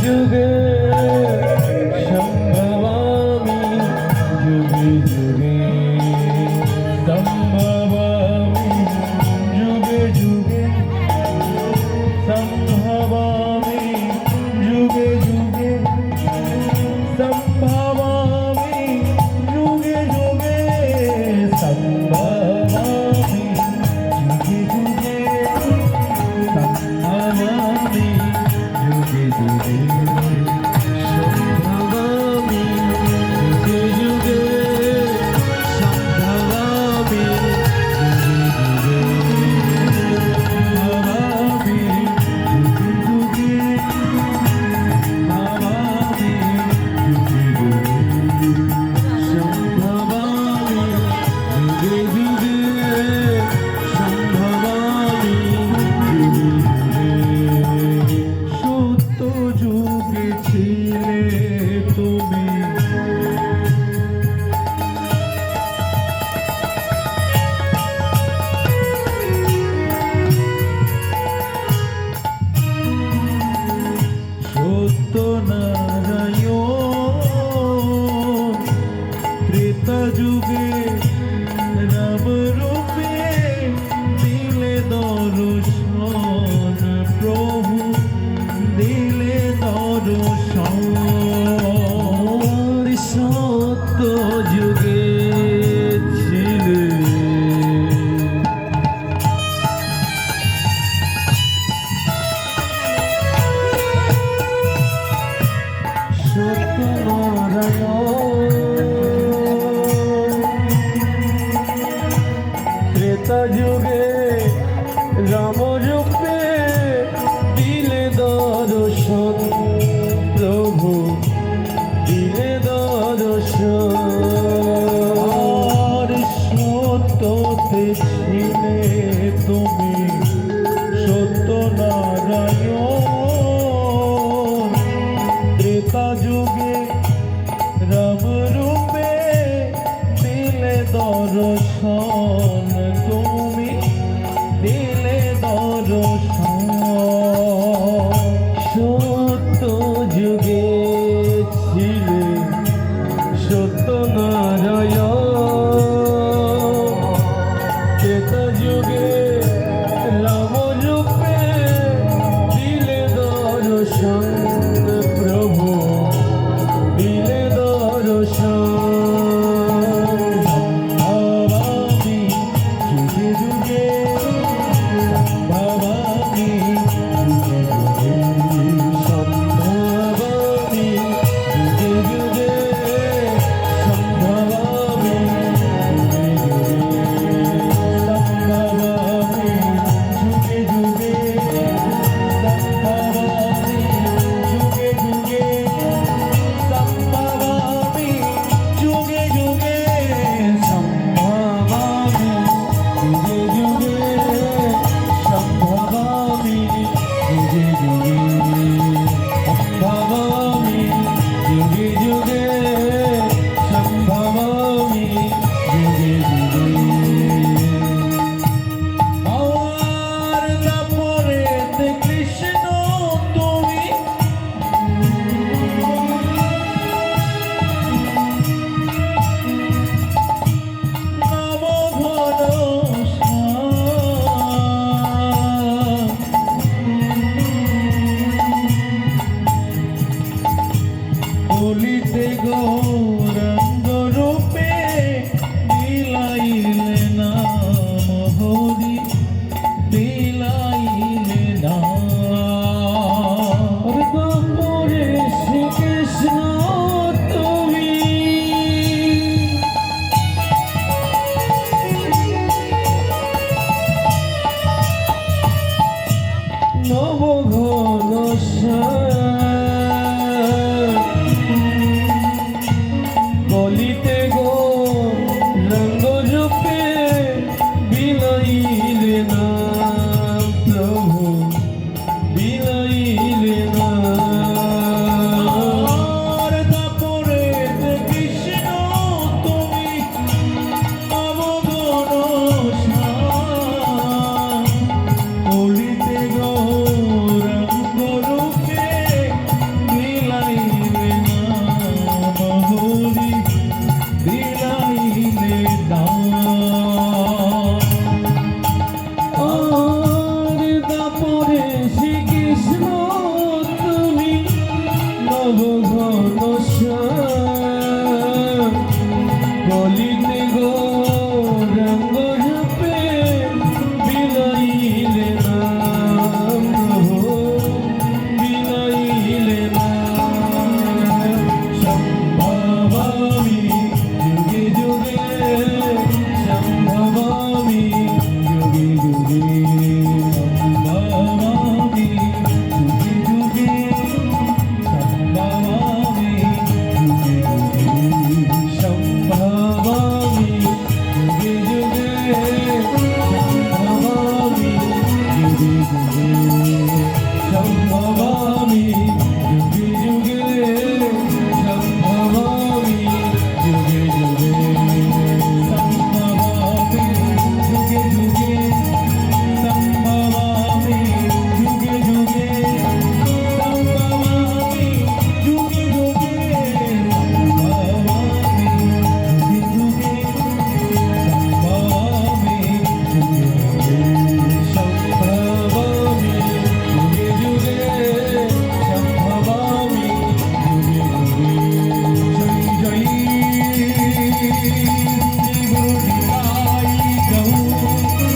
যুগে সম্ভবামি যুগে যুগে সম্ভবামি যুগে যুগে সম্ভবামি যুগে যুগে সম্ভবামি যুগে যুগে সম্ভবামি যুগে যুগে সম্ভবামি যুগে যুগে সম্ভবামি যুগে যুগে সম্ভবামি যুগে যুগে সম্ভবামি যুগে যুগে সম্ভবামি যুগে যুগে সত্য যুগে ছিলে তুমি সত্য নারায়ণ ত্রেতা যুগে রাম রূপে দিলে দর্শন প্রভু দিলে দর্শন সত্য যুগে ছিলে সত্যনারায়ণ ত্রেতা যুগে রাম রূপে দিলে দর্শন প্রভু দিলে দর্শন আর সত্যতে ছিলে তুমি সত্যনারায়ণ ত্রেতা যুগে রাম রূপে দিলে দর্শন তুমি দিলে দর্শন